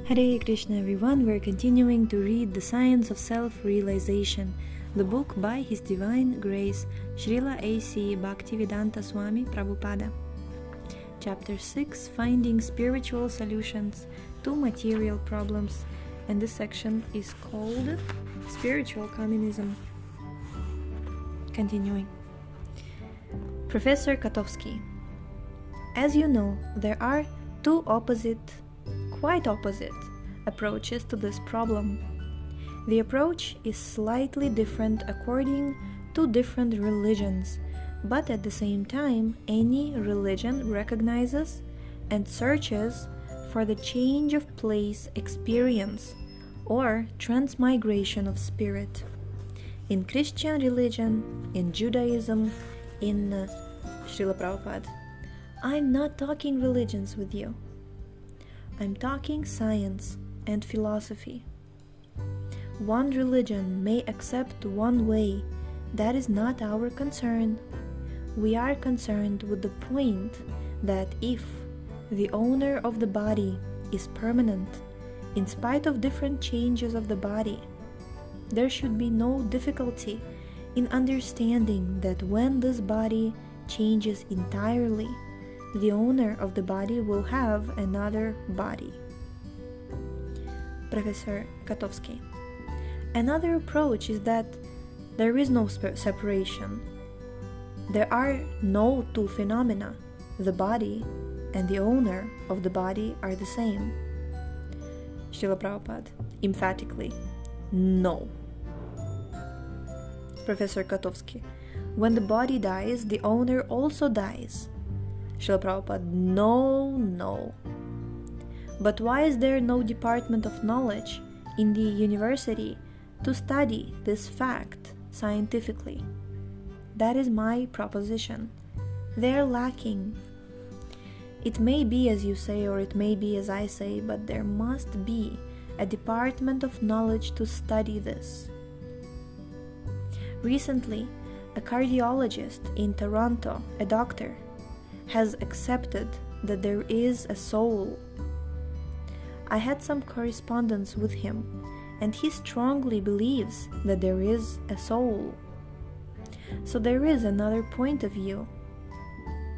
Hare Krishna everyone, we're continuing to read The Science of Self-Realization, the book by His Divine Grace, Srila A.C. Bhaktivedanta Swami Prabhupada. Chapter 6, Finding Spiritual Solutions to Material Problems, and this section is called Spiritual Communism. Continuing. Professor Katowski. As you know, there are two quite opposite approaches to this problem. The approach is slightly different according to different religions, but at the same time, any religion recognizes and searches for the change of place experience or transmigration of spirit. In Christian religion, in Judaism, in Srila Prabhupada. I'm not talking religions with you. I'm talking science and philosophy. One religion may accept one way. That is not our concern. We are concerned with the point that if the owner of the body is permanent, in spite of different changes of the body, there should be no difficulty in understanding that when this body changes entirely, the owner of the body will have another body. Professor Katowski. Another approach is that there is no separation. There are no two phenomena. The body and the owner of the body are the same. Srila Prabhupada. Emphatically, no. Professor Katowski. When the body dies, the owner also dies. Srila Prabhupada, no. But why is there no department of knowledge in the university to study this fact scientifically? That is my proposition. They're lacking. It may be as you say, or it may be as I say, but there must be a department of knowledge to study this. Recently, a cardiologist in Toronto, a doctor, has accepted that there is a soul. I had some correspondence with him, and he strongly believes that there is a soul. So there is another point of view.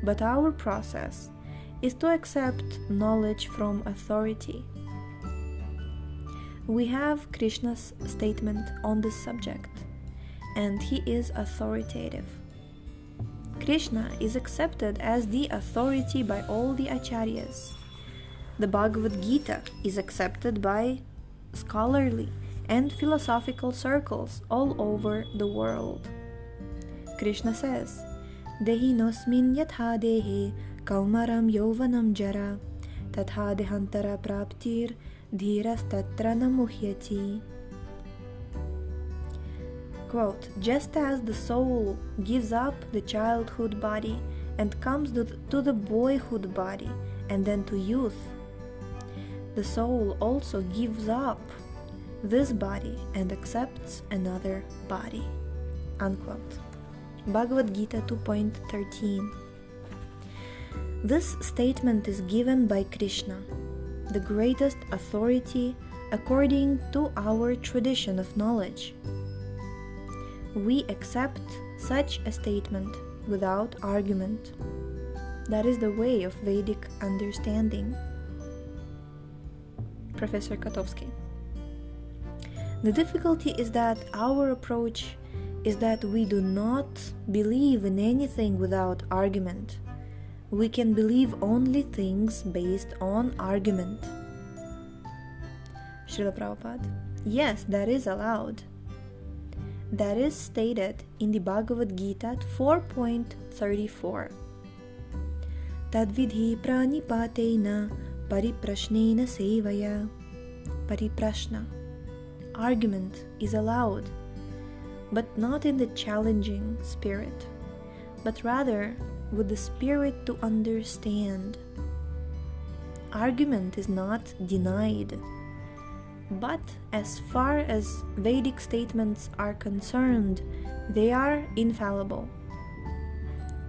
But our process is to accept knowledge from authority. We have Krishna's statement on this subject, and he is authoritative. Krishna is accepted as the authority by all the acharyas. The Bhagavad Gita is accepted by scholarly and philosophical circles all over the world. Krishna says, Dehi nosmin yatha dehe kaumaram yovanam jara tatha dehantara praptir dhiras tatra namuhyati. Quote, just as the soul gives up the childhood body and comes to the boyhood body and then to youth, the soul also gives up this body and accepts another body. Unquote. Bhagavad Gita 2.13. This statement is given by Krishna, the greatest authority according to our tradition of knowledge. We accept such a statement without argument. That is the way of Vedic understanding. Professor Katowski. The difficulty is that our approach is that we do not believe in anything without argument. We can believe only things based on argument. Srila Prabhupada. Yes, that is allowed. That is stated in the Bhagavad Gita 4.34. Tadvidhi pranipatena pariprashnena sevaya. Pariprashna. Argument is allowed, but not in the challenging spirit, but rather with the spirit to understand. Argument is not denied. But as far as Vedic statements are concerned, they are infallible.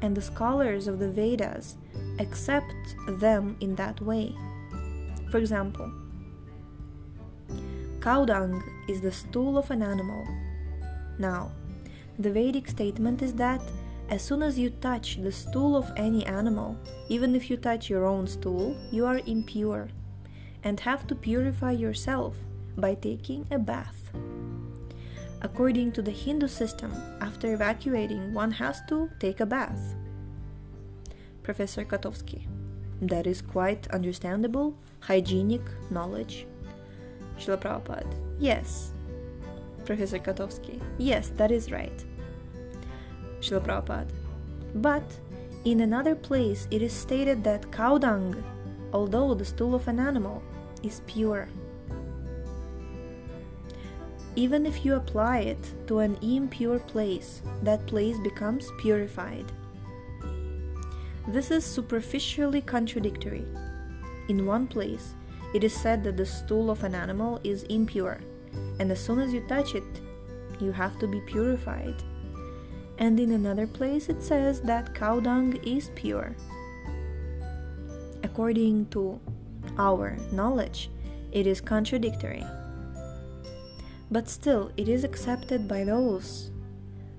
And the scholars of the Vedas accept them in that way. For example, Cow dung is the stool of an animal. Now, the Vedic statement is that as soon as you touch the stool of any animal, even if you touch your own stool, you are impure and have to purify yourself by taking a bath. According to the Hindu system, after evacuating, one has to take a bath. Professor Katowski: that is quite understandable, hygienic knowledge. Srila Prabhupada: yes. Professor Katowski: yes, that is right. Srila Prabhupada: but in another place it is stated that cow dung, although the stool of an animal, is pure. Even if you apply it to an impure place, that place becomes purified. This is superficially contradictory. In one place, it is said that the stool of an animal is impure, and as soon as you touch it, you have to be purified. And in another place, it says that cow dung is pure. According to our knowledge, it is contradictory. But still, it is accepted by those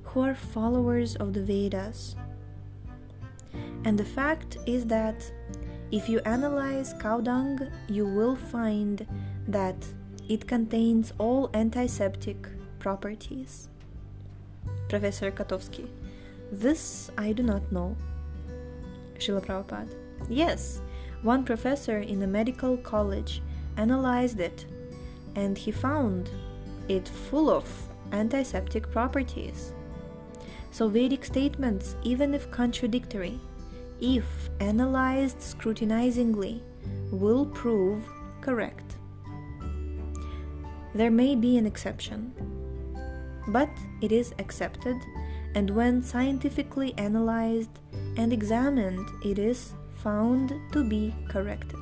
who are followers of the Vedas. And the fact is that if you analyze cow dung, you will find that it contains all antiseptic properties. Professor Katowski: this I do not know. Srila Prabhupada: yes, one professor in a medical college analyzed it, and he found it full of antiseptic properties. So Vedic statements, even if contradictory, if analyzed scrutinizingly, will prove correct. There may be an exception, but it is accepted, and when scientifically analyzed and examined, it is found to be correct.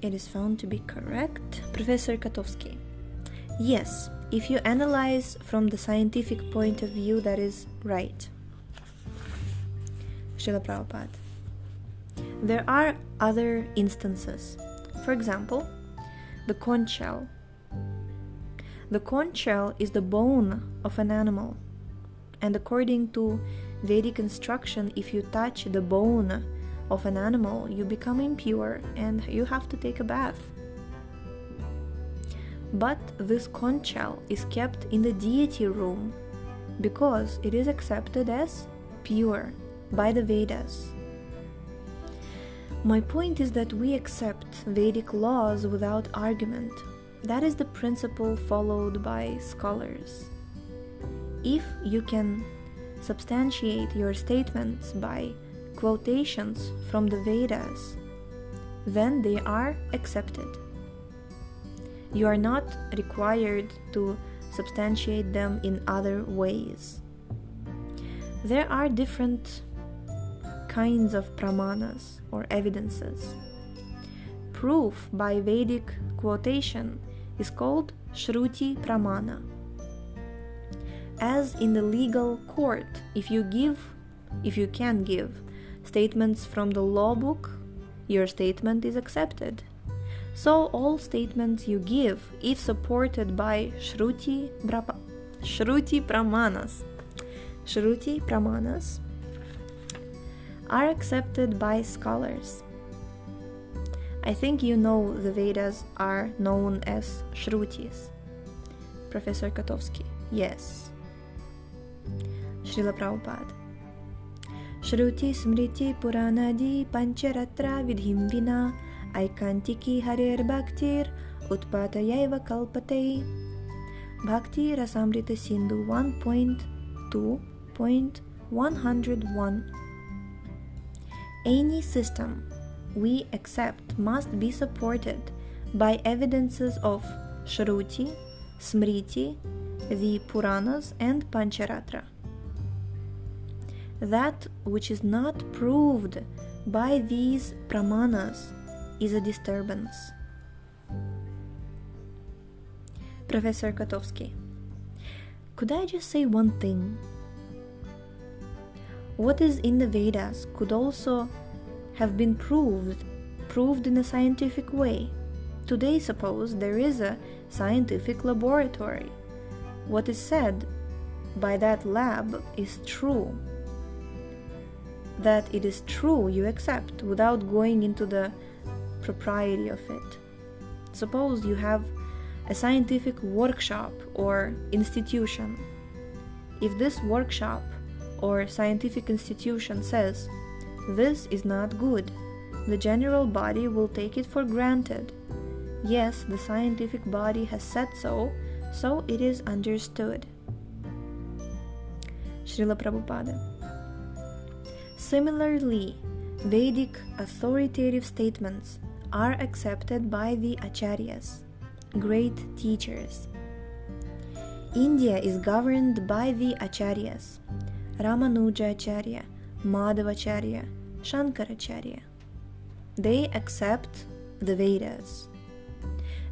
It is found to be correct. Professor Katowski: yes, if you analyze from the scientific point of view, that is right. Srila Prabhupada: there are other instances. For example, the conch shell. The conch shell is the bone of an animal, and according to Vedic instruction, if you touch the bone of an animal, you become impure and you have to take a bath. But this conch shell is kept in the deity room because it is accepted as pure by the Vedas. My point is that we accept Vedic laws without argument. That is the principle followed by scholars. If you can substantiate your statements by quotations from the Vedas, then they are accepted. You are not required to substantiate them in other ways. There are different kinds of pramanas or evidences. Proof by Vedic quotation is called Shruti Pramana. As in the legal court, if you can give statements from the law book, your statement is accepted. So all statements you give, if supported by Shruti Pramanas, are accepted by scholars. I think you know the Vedas are known as Shrutis. Professor Katowski: yes. Srila Prabhupada: Shruti Smriti Puranadi Pancharatra Vidhim Vina Aikantiki Harer Bhaktir Utpatayaiva Kalpate. Bhakti Rasamrita Sindhu 1.2.101. Any system we accept must be supported by evidences of Shruti, Smriti, the Puranas, and Pancharatra. That which is not proved by these pramanas is a disturbance. Professor Katowski: could I just say one thing? What is in the Vedas could also have been proved in a scientific way. Today, suppose there is a scientific laboratory. What is said by that lab is true. That it is true you accept without going into the propriety of it. Suppose you have a scientific workshop or institution. If this workshop or scientific institution says, this is not good, the general body will take it for granted. Yes, the scientific body has said so, so it is understood. Srila Prabhupada. Similarly, Vedic authoritative statements are accepted by the acharyas, great teachers. India is governed by the acharyas, Ramanuja Acharya, Madhavacharya, Shankaracharya. They accept the Vedas,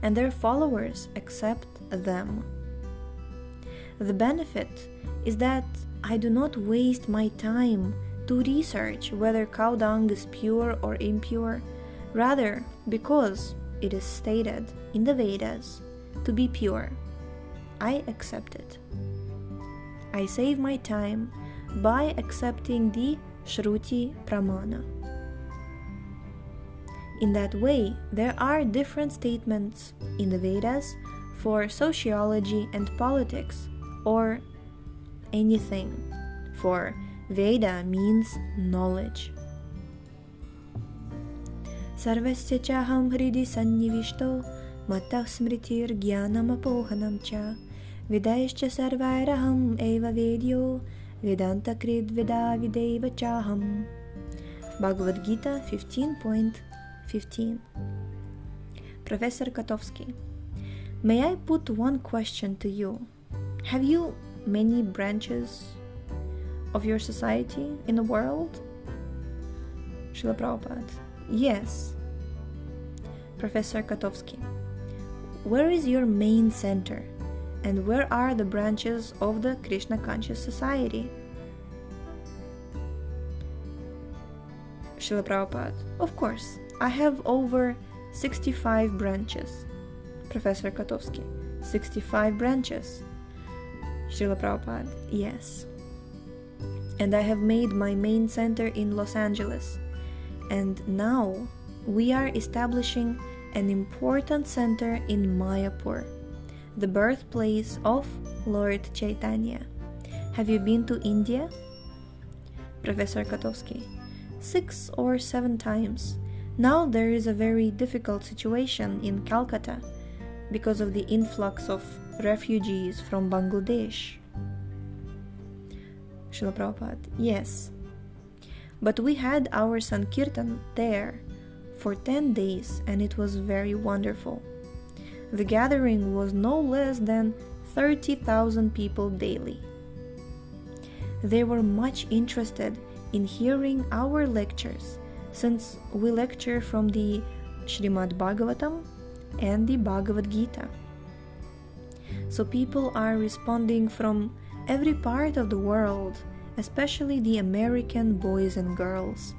and their followers accept them. The benefit is that I do not waste my time to research whether cow dung is pure or impure, rather because it is stated in the Vedas to be pure. I accept it. I save my time by accepting the Shruti Pramana. In that way, there are different statements in the Vedas for sociology and politics, or anything, for Veda means knowledge. Sarvasya chaham hridi sannivishto mattah smritir jnanam apohanam cha vidaischa sarvairaham eva vedyo vedanta krid veda videva chaham. Bhagavad Gita 15.15. Professor Katowski. May I put one question to you? Have you many branches of your society in the world? Srila Prabhupada. Yes. Professor Katowski. Where is your main center? And where are the branches of the Krishna Conscious Society? Srila Prabhupada. Of course, I have over 65 branches. Professor Katowski. 65 branches. Srila Prabhupada. Yes. And I have made my main center in Los Angeles. And now we are establishing an important center in Mayapur, the birthplace of Lord Caitanya. Have you been to India? Professor Katowski. 6 or 7 times. Now there is a very difficult situation in Calcutta because of the influx of refugees from Bangladesh. Srila Prabhupada. Yes. But we had our Sankirtan there for 10 days and it was very wonderful. The gathering was no less than 30,000 people daily. They were much interested in hearing our lectures, since we lecture from the Srimad Bhagavatam and the Bhagavad Gita. So people are responding from every part of the world, especially the American boys and girls.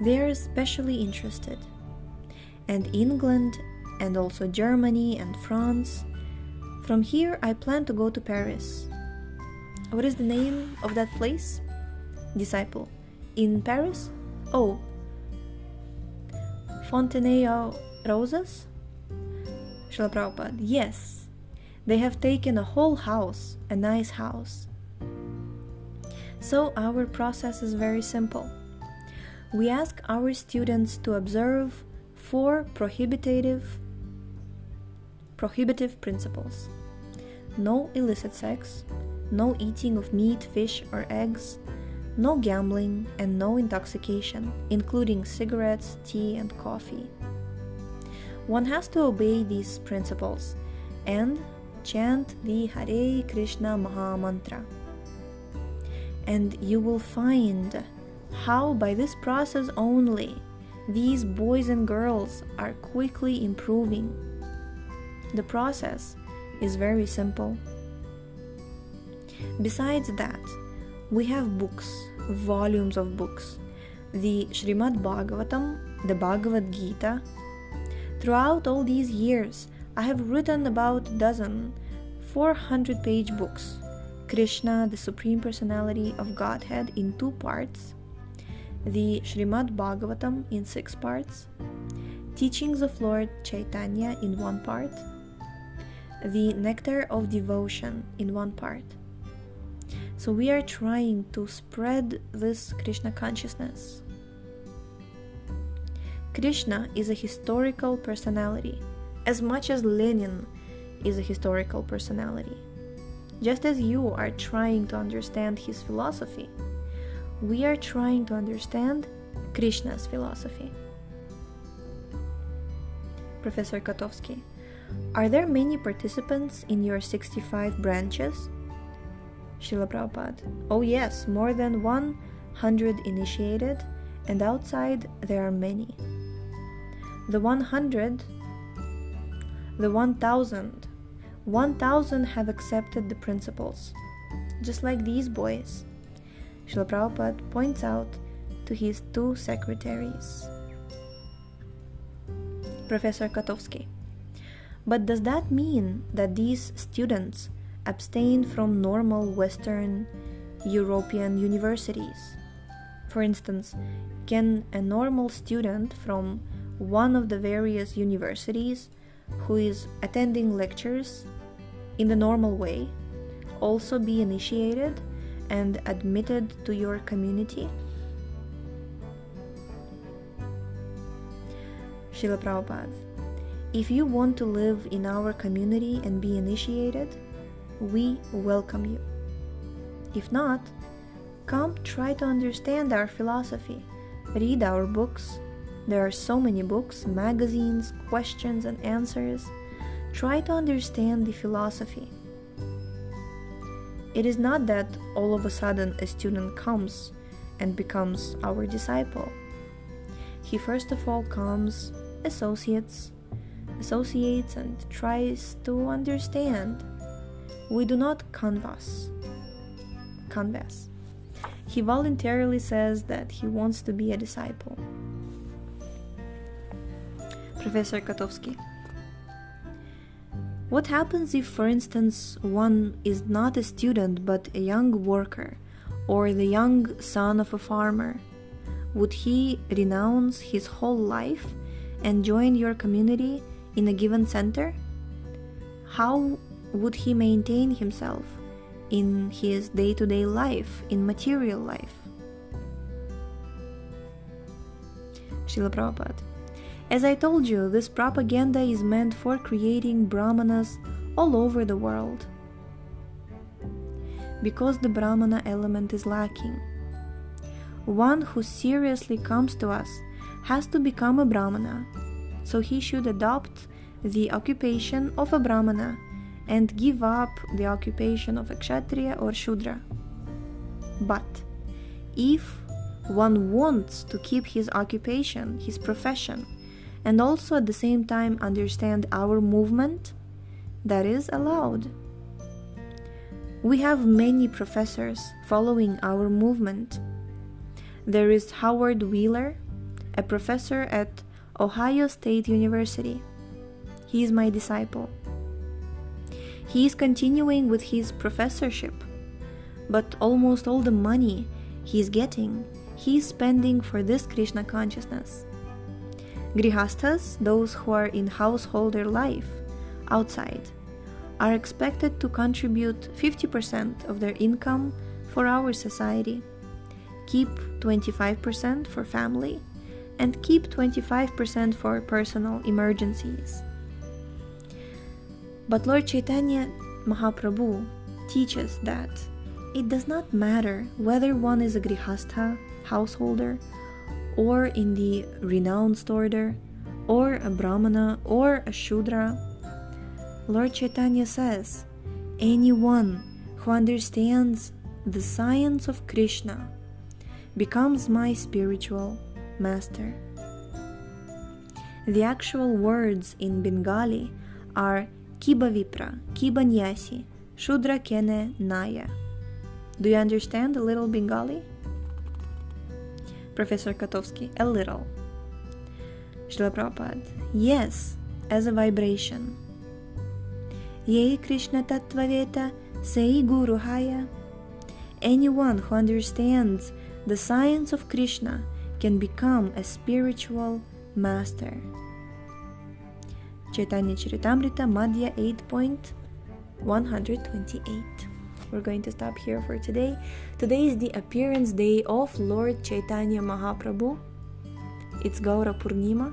They are especially interested. And England, and also Germany and France. From here I plan to go to Paris. What is the name of that place? Disciple. In Paris? Oh, Fontenay Roses? Srila Prabhupada. Yes. They have taken a whole house, a nice house. So our process is very simple. We ask our students to observe 4 prohibitive principles. No illicit sex, no eating of meat, fish, or eggs, no gambling, and no intoxication, including cigarettes, tea, and coffee. One has to obey these principles and chant the Hare Krishna Maha Mantra. And you will find how by this process only these boys and girls are quickly improving. The process is very simple. Besides that, we have books, volumes of books. the Srimad Bhagavatam, the Bhagavad Gita. Throughout all these years, I have written about a dozen 400-page books. Krishna, the Supreme Personality of Godhead, in 2 parts, the Srimad Bhagavatam in 6 parts, Teachings of Lord Caitanya in 1 part, the Nectar of Devotion in 1 part. So we are trying to spread this Krishna consciousness. Krishna is a historical personality, as much as Lenin is a historical personality. Just as you are trying to understand his philosophy, we are trying to understand Krishna's philosophy. Professor Katowski, are there many participants in your 65 branches? Srila Prabhupada, oh yes, more than 100 initiated, and outside there are many. The 100, the 1,000 have accepted the principles, just like these boys. Srila Prabhupada points out to his 2 secretaries. Professor Katowski, but does that mean that these students abstain from normal Western European universities? For instance, can a normal student from one of the various universities who is attending lectures in the normal way also be initiated and admitted to your community? Srila Prabhupada, if you want to live in our community and be initiated, we welcome you. If not, come try to understand our philosophy. Read our books. There are so many books, magazines, questions and answers. Try to understand the philosophy. It is not that all of a sudden a student comes and becomes our disciple. He first of all comes, associates and tries to understand. We do not canvass. He voluntarily says that he wants to be a disciple. Professor Katowski, what happens if, for instance, one is not a student but a young worker or the young son of a farmer? Would he renounce his whole life and join your community in a given center? How would he maintain himself in his day-to-day life, in material life? Srila Prabhupada, as I told you, this propaganda is meant for creating brahmanas all over the world, because the brahmana element is lacking. One who seriously comes to us has to become a brahmana, so he should adopt the occupation of a brahmana and give up the occupation of a kshatriya or shudra. But if one wants to keep his occupation, his profession, and also at the same time understand our movement, that is allowed. We have many professors following our movement. There is Howard Wheeler, a professor at Ohio State University. He is my disciple. He is continuing with his professorship, but almost all the money he is getting, he is spending for this Krishna consciousness. Grihasthas, those who are in householder life, outside, are expected to contribute 50% of their income for our society, keep 25% for family, and keep 25% for personal emergencies. But Lord Chaitanya Mahaprabhu teaches that it does not matter whether one is a grihastha, householder, or in the renounced order, or a brahmana, or a shudra. Lord Chaitanya says, anyone who understands the science of Krishna becomes my spiritual master. The actual words in Bengali are Kiba Vipra, Kiba Nyasi, Shudra Kene Naya. Do you understand a little Bengali? Professor Katowski, a little. Srila Prabhupada, yes, as a vibration. Yei Krishna Tattvaveta Sei Guru Haya. Anyone who understands the science of Krishna can become a spiritual master. Caitanya Charitamrita Madhya 8.128. We're going to stop here for today. Today is the appearance day of Lord Chaitanya Mahaprabhu. It's Gaura Purnima.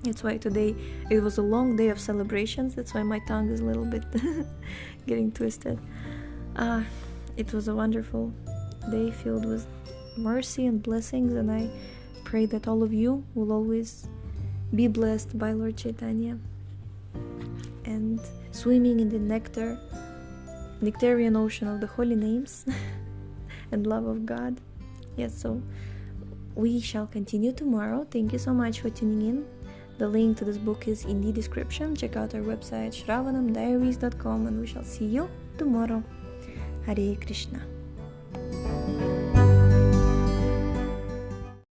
That's why today it was a long day of celebrations. That's why my tongue is a little bit getting twisted. It was a wonderful day filled with mercy and blessings, and I pray that all of you will always be blessed by Lord Chaitanya and swimming in the nectarian ocean of the holy names and love of God. Yes, so we shall continue tomorrow. Thank you so much for tuning in. The link to this book is in the description. Check out our website shravanamdiaries.com, and we shall see you tomorrow. Hare Krishna.